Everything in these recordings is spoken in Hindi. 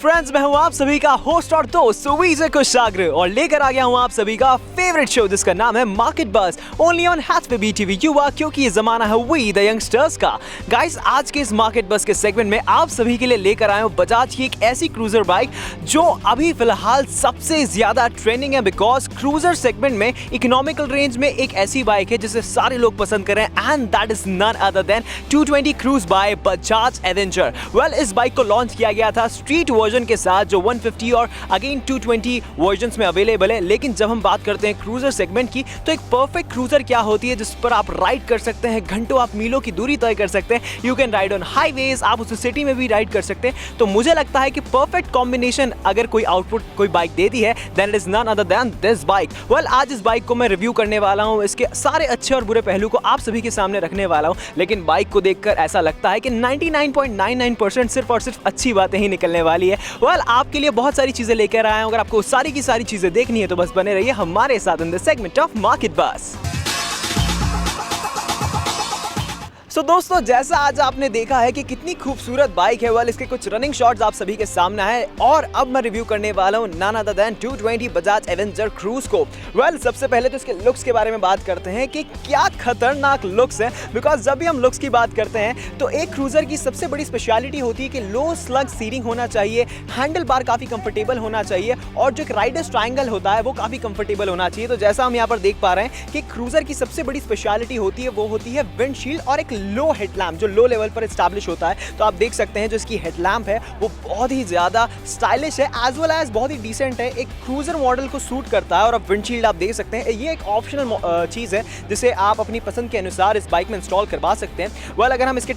फ्रेंड्स, मैं हूं आप सभी का होस्ट और दोस्त विजय कुशाग्र और लेकर आ गया हूं आप सभी का फेवरेट शो जिसका नाम है मार्केट बस, ओनली ऑन हैट्स पे बीटीवी युवा, क्योंकि ये जमाना है वी द यंगस्टर्स का। गाइस, आज के इस मार्केट बस के सेगमेंट में आप सभी के लिए लेकर आए हूं बजाज की एक ऐसी क्रूजर बाइक जो अभी फिलहाल सबसे ज्यादा ट्रेंडिंग है, बिकॉज क्रूजर सेगमेंट में इकोनॉमिकल रेंज में एक ऐसी बाइक है जिसे सारे लोग पसंद कर रहे हैं, and that is none other than 220 cruise by Bajaj Avenger. Well, इस बाइक को लॉन्च किया गया था स्ट्रीट वर्जन के साथ जो 150 और अगेन 220 वर्जन्स में अवेलेबल है। लेकिन जब हम बात करते हैं क्रूजर सेगमेंट की, तो एक परफेक्ट क्रूजर क्या होती है जिस पर आप राइड कर सकते हैं, घंटों आप मीलों की दूरी तय कर सकते हैं। You can ride on highways, आप उस सिटी में भी राइड कर सकते हैं। तो मुझे लगता है कि परफेक्ट कॉम्बिनेशन अगर कोई आउटपुट कोई बाइक देती है, then it is none other than this bike. Well, आज इस बाइक को मैं रिव्यू करने वाला हूं, इसके सारे अच्छे और बुरे पहलू को आप सभी के सामने रखने वाला हूं। लेकिन बाइक को देखकर ऐसा लगता है कि 99.99% सिर्फ और सिर्फ अच्छी बातें ही निकलने वाली है। वेल, आपके लिए बहुत सारी चीजें लेकर आया हूं। अगर आपको सारी की सारी चीजें देखनी है तो बस बने रहिए हमारे साथ in the segment of market बस। सो दोस्तों, जैसा आज आपने देखा है कि कितनी खूबसूरत बाइक है, वेल इसके कुछ रनिंग शॉट्स आप सभी के सामने है और अब मैं रिव्यू करने वाला हूं none other than 220 Bajaj Avenger cruise को। वेल, सबसे पहले तो इसके लुक्स के बारे में बात करते हैं कि क्या खतरनाक लुक्स है, बिकॉज जब भी हम लुक्स की बात करते हैं तो एक क्रूजर की सबसे बड़ी स्पेशलिटी होती है कि लो स्लग सीटिंग होना चाहिए, हैंडल बार काफी कंफर्टेबल होना चाहिए और जो एक राइडर्स ट्रायंगल होता है वो काफी कंफर्टेबल होना चाहिए। तो जैसा हम यहाँ पर देख पा रहे हैं कि क्रूजर की सबसे बड़ी स्पेशलिटी होती है वो होती है विंडशील्ड और एक लो हेडलैम्प जो लो लेवल पर एस्टैब्लिश होता है। तो आप देख सकते हैं जो इसकी हेडलैम्प है वो बहुत ही ज्यादा स्टाइलिश है, एज वेल एज बहुत ही डिसेंट है, एक क्रूजर मॉडल को सूट करता है। और अब विंडशील्ड आप देख सकते हैं, ये एक ऑप्शनल चीज है जिसे आप अपनी पसंद के अनुसार इस बाइक में इंस्टॉल करवा सकते हैं। वेल, अगर हम इसके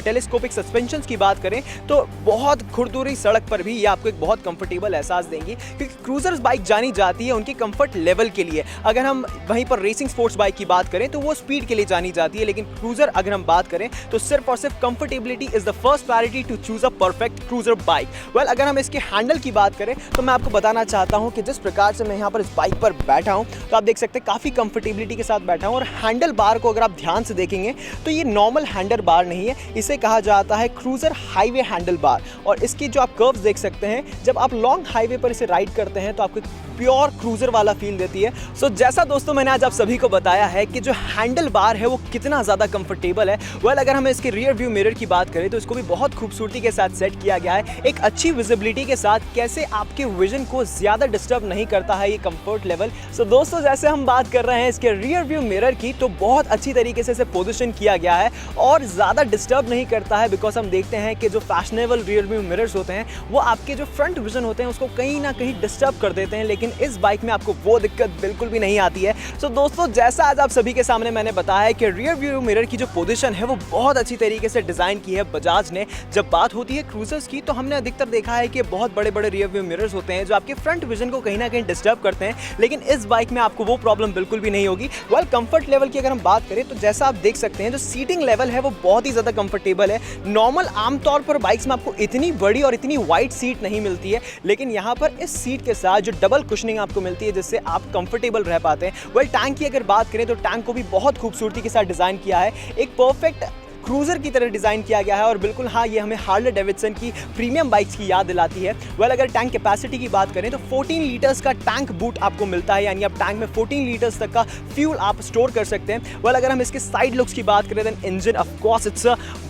टेलीस्कोपिक सस्पेंशन की बात करें तो बहुत खुरदुरी सड़क पर भी ये आपको एक बहुत कंफर्टेबल एहसास देंगी, क्योंकि क्रूजर बाइक जानी जाती है उनके कंफर्ट लेवल के लिए। अगर हम वहीं पर रेसिंग स्पोर्ट्स बाइक की बात करें तो वो स्पीड के लिए जानी जाती है, लेकिन क्रूजर अगर हम बात करें तो सिर्फ और सिर्फ comfortability is the first priority to choose a perfect cruiser bike. Well, अगर हम इसके हैंडल की बात करें तो मैं आपको बताना चाहता हूं कि जिस प्रकार से मैं यहां पर इस बाइक पर बैठा हूं तो आप देख सकते हैं काफी कंफर्टेबिलिटी के साथ बैठा हूं। और हैंडल बार को अगर आप ध्यान से देखेंगे तो ये नॉर्मल हैंडल बार नहीं है, इसे कहा जाता है क्रूजर हाईवे हैंडल बार। और इसकी जो आप कर्व्स देख सकते हैं, जब आप लॉन्ग हाईवे पर इसे राइड करते हैं तो आपको प्योर क्रूजर वाला फील देती है। सो जैसा दोस्तों मैंने आज आप सभी को बताया है कि जो हैंडल बार है वो कितना ज़्यादा कंफर्टेबल है। वेल, अगर हम इसके रियर व्यू मिरर की बात करें तो इसको भी बहुत खूबसूरती के साथ सेट किया गया है, एक अच्छी विजिबिलिटी के साथ, कैसे आपके विजन को ज़्यादा डिस्टर्ब नहीं करता है ये कंफर्ट लेवल। सो दोस्तों, जैसे हम बात कर रहे हैं इसके रियर व्यू मिरर की, तो बहुत अच्छी तरीके से इसे पोजिशन किया गया है और ज़्यादा डिस्टर्ब नहीं करता है, बिकॉज हम देखते हैं कि जो फैशनेबल रियर व्यू मिरर्स होते हैं वो आपके जो फ्रंट विजन होते हैं उसको कहीं ना कहीं डिस्टर्ब कर देते हैं, लेकिन इस बाइक में आपको वो दिक्कत बिल्कुल भी नहीं आती है। सो दोस्तों, जैसा आज आप सभी के सामने मैंने बताया है कि रियर व्यू मिरर की जो पोजीशन है वो बहुत अच्छी तरीके से डिजाइन की है बजाज ने। जब बात होती है क्रूजर्स की तो हमने अधिकतर देखा है कि बहुत बड़े बड़े रियर व्यू मिरर्स होते हैं जो आपके फ्रंट विजन को कहीं ना कहीं डिस्टर्ब करते हैं, लेकिन इस बाइक में आपको वो प्रॉब्लम बिल्कुल भी नहीं होगी। वेल, कंफर्ट लेवल की अगर हम बात करें तो जैसा आप देख सकते हैं जो सीटिंग लेवल है वो बहुत ही ज्यादा कंफर्टेबल है। नॉर्मल आमतौर पर बाइक्स में आपको इतनी बड़ी और इतनी वाइड सीट नहीं मिलती है, लेकिन यहाँ पर इस सीट के साथ जो डबल कुशनिंग आपको मिलती है जिससे आप कंफर्टेबल रह पाते हैं। वेल, टैंक की अगर बात करें तो टैंक को भी बहुत खूबसूरती के साथ डिजाइन किया है, एक परफेक्ट क्रूजर की तरह डिजाइन किया गया है। और बिल्कुल हाँ, ये हमें हार्ले डेविडसन की प्रीमियम बाइक्स की याद दिलाती है। वेल, अगर टैंक कैपेसिटी की बात करें तो 14 लीटर्स का टैंक बूट आपको मिलता है, यानी आप टैंक में 14 लीटर्स तक का फ्यूल आप स्टोर कर सकते हैं। वेल, अगर हम इसके साइड लुक्स की बात करें then engine of course it's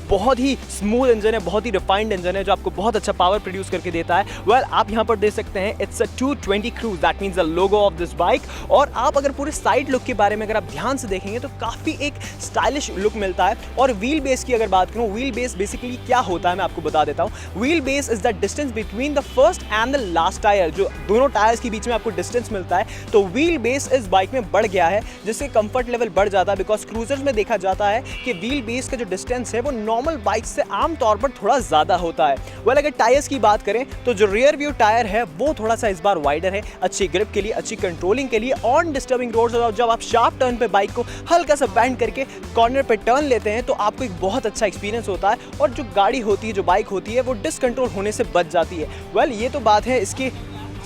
बहुत ही स्मूथ इंजन है, बहुत ही रिफाइंड इंजन है जो आपको बहुत अच्छा पावर प्रोड्यूस करके देता है। वेल, आप यहाँ पर देख सकते हैं it's a 220 cruise, that means the logo of this bike. और आप अगर पूरे साइड लुक के बारे में अगर आप ध्यान से देखेंगे तो काफ़ी एक स्टाइलिश लुक मिलता है। और व्हील बेस की अगर बात करूँ, व्हील बेस बेसिकली क्या होता है मैं आपको बता देता हूँ। Wheel base is the distance between the first and the last tyre, जो दोनों टायर्स के बीच में आपको डिस्टेंस मिलता है। तो व्हील बेस इस बाइक में बढ़ गया है जिससे कंफर्ट लेवल बढ़ जाता है, बिकॉज क्रूजर्स में देखा जाता है कि व्हील बेस का जो डिस्टेंस है वो नॉर्मल बाइक से आमतौर पर थोड़ा ज्यादा होता है। वेल, अगर टायर्स की बात करें तो जो रियर व्यू टायर है वो थोड़ा सा इस बार वाइडर है, अच्छी ग्रिप के लिए, अच्छी कंट्रोलिंग के लिए, ऑन डिस्टर्बिंग रोड्स और जब आप शार्प टर्न पे बाइक को हल्का सा बैंड करके कॉर्नर पे टर्न लेते हैं तो आपको एक बहुत अच्छा एक्सपीरियंस होता है और जो गाड़ी होती है, जो बाइक होती है, वो डिसकंट्रोल होने से बच जाती है। वेल, ये तो बात है इसकी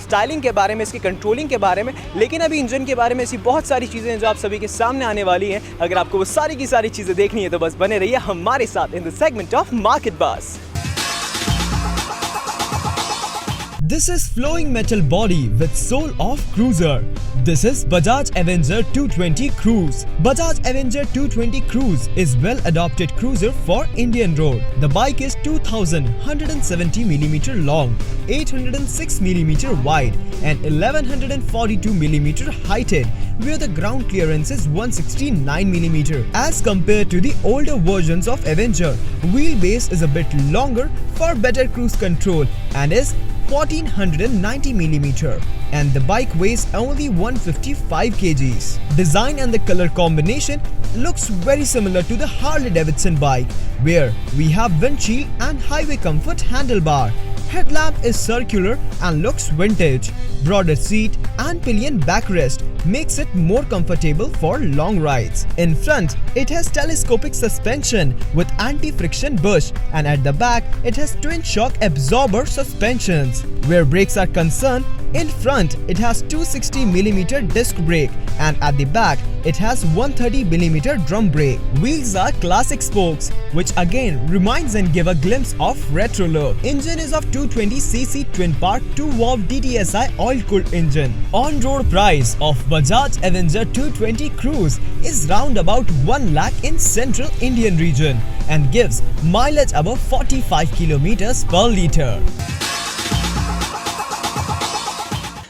स्टाइलिंग के बारे में, इसकी कंट्रोलिंग के बारे में, लेकिन अभी इंजन के बारे में ऐसी बहुत सारी चीज़ें हैं जो आप सभी के सामने आने वाली हैं। अगर आपको वो सारी की सारी चीज़ें देखनी है तो बस बने रहिए हमारे साथ in the segment of market बस। This is flowing metal body with soul of cruiser. This is Bajaj Avenger 220 Cruise. Bajaj Avenger 220 Cruise is well adopted cruiser for Indian road. The bike is 2170 mm long, 806 mm wide and 1142 mm heighted, where the ground clearance is 169 mm. As compared to the older versions of Avenger, wheelbase is a bit longer for better cruise control and is 1490 mm, and the bike weighs only 155 kgs. Design and the color combination looks very similar to the Harley Davidson bike, where we have windshield and highway comfort handlebar. Headlamp is circular and looks vintage. Broader seat and pillion backrest makes it more comfortable for long rides. In front, it has telescopic suspension with anti-friction bush, and at the back, it has twin shock absorber suspensions. Where brakes are concerned, in front it has 260mm disc brake, and at the back it has 130mm drum brake. Wheels are classic spokes, which again reminds and give a glimpse of retro look. Engine is of 220cc twin-part 2-valve DTSI oil-cooled engine. On-road price of Bajaj Avenger 220 Cruise is round about 1 lakh in central Indian region and gives mileage above 45 km per litre.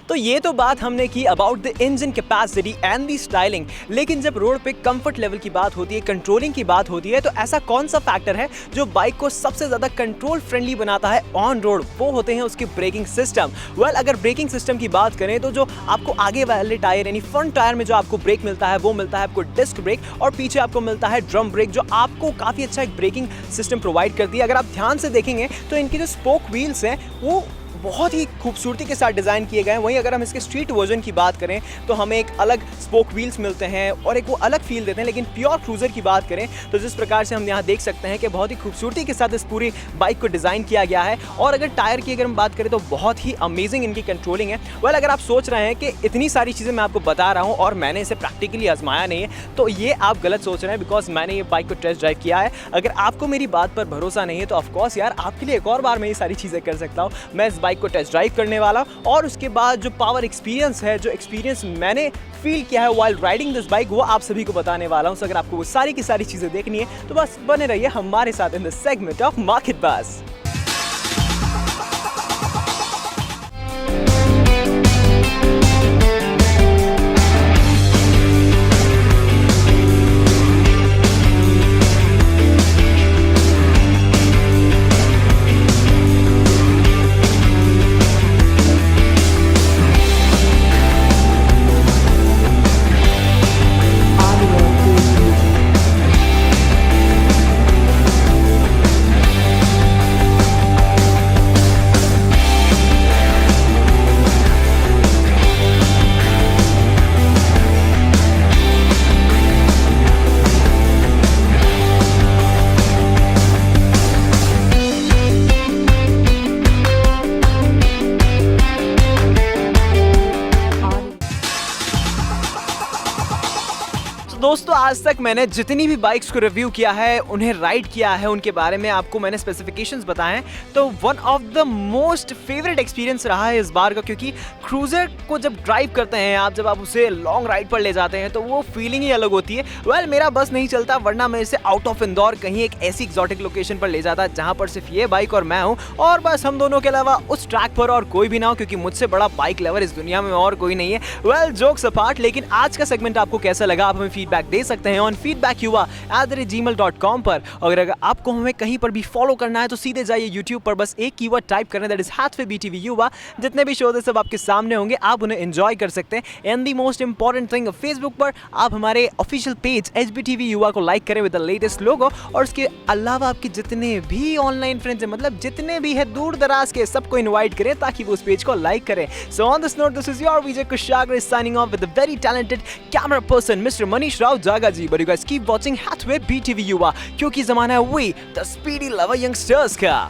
तो ये तो बात हमने की about the engine capacity and the styling, लेकिन जब रोड पे कंफर्ट लेवल की बात होती है, कंट्रोलिंग की बात होती है, तो ऐसा कौन सा फैक्टर है जो बाइक को सबसे ज्यादा कंट्रोल फ्रेंडली बनाता है ऑन रोड? वो होते हैं उसके ब्रेकिंग सिस्टम। वेल, अगर ब्रेकिंग सिस्टम की बात करें तो जो आपको आगे वाले टायर यानी फ्रंट टायर में जो आपको ब्रेक मिलता है वो मिलता है आपको डिस्क ब्रेक, और पीछे आपको मिलता है ड्रम ब्रेक, जो आपको काफी अच्छा एक ब्रेकिंग सिस्टम प्रोवाइड करती है। अगर आप ध्यान से देखेंगे तो इनके जो स्पोक व्हील्स हैं वो बहुत ही खूबसूरती के साथ डिज़ाइन किए गए हैं। वहीं अगर हम इसके स्ट्रीट वर्जन की बात करें तो हमें एक अलग स्पोक व्हील्स मिलते हैं और एक वो अलग फील देते हैं, लेकिन प्योर क्रूज़र की बात करें तो जिस प्रकार से हम यहाँ देख सकते हैं कि बहुत ही खूबसूरती के साथ इस पूरी बाइक को डिज़ाइन किया गया है। और अगर टायर की अगर हम बात करें तो बहुत ही अमेजिंग इनकी कंट्रोलिंग है। वेल, अगर आप सोच रहे हैं कि इतनी सारी चीज़ें मैं आपको बता रहा हूँ और मैंने इसे प्रैक्टिकली आजमाया नहीं है, तो ये आप गलत सोच रहे हैं, बिकॉज मैंने ये बाइक को टेस्ट ड्राइव किया है। अगर आपको मेरी बात पर भरोसा नहीं है तो ऑफकोर्स यार आपके लिए एक और बार मैं ये सारी चीज़ें कर सकता हूँ। मैं इस बाइक को टेस्ट ड्राइव करने वाला और उसके बाद जो पावर एक्सपीरियंस है, जो एक्सपीरियंस मैंने फील किया है व्हाइल राइडिंग दिस बाइक, वो आप सभी को बताने वाला हूं। सो अगर आपको वो सारी की सारी चीजें देखनी है तो बस बने रहिए हमारे साथ in the segment of market बस। दोस्तों, आज तक मैंने जितनी भी बाइक्स को रिव्यू किया है, उन्हें राइड किया है, उनके बारे में आपको मैंने स्पेसिफिकेशंस बताए हैं, तो one of the most favourite experience रहा है इस बार का, क्योंकि क्रूजर को जब ड्राइव करते हैं आप, जब आप उसे लॉन्ग राइड पर ले जाते हैं तो वो फीलिंग ही अलग होती है। वेल, मेरा बस नहीं चलता, वरना मैं इसे आउट ऑफ इंदौर कहीं एक ऐसी एक्सोटिक लोकेशन पर ले जाता जहाँ पर सिर्फ ये बाइक और मैं हूँ, और बस हम दोनों के अलावा उस ट्रैक पर और कोई भी ना हो, क्योंकि मुझसे बड़ा बाइक लवर इस दुनिया में और कोई नहीं है। वेल, जोक्स अपार्ट, लेकिन आज का सेगमेंट आपको कैसा लगा आप हमें फीडबैक दे सकते हैं ऑन feedbackyuva@gmail.com पर। और अगर आपको हमें कहीं पर भी फॉलो करना है तो सीधे जाइए यूट्यूब पर, बस एक कीवर्ड टाइप करना, दैट इज #BTV युवा। जितने भी शोज है सब आपके सामने होंगे, आप उन्हें एंजॉय कर सकते हैं। And the most important thing, Facebook पर आप हमारे ऑफिशियल पेज HBTV युवा को लाइक करें विद द लेटेस्ट लोगो, और उसके अलावा आपके जितने भी ऑनलाइन फ्रेंड्स हैं, मतलब जितने भी है दूर दराज के, सबको इन्वाइट करें ताकि वो उस पेज को लाइक करें। So on this note, this is your Vijay Kushagar signing off with the very talented camera person mister Manish Rao Jaga ji. But you guys keep watching #BTV Yuva, क्योंकि जमाना है we the speedy lover youngsters का।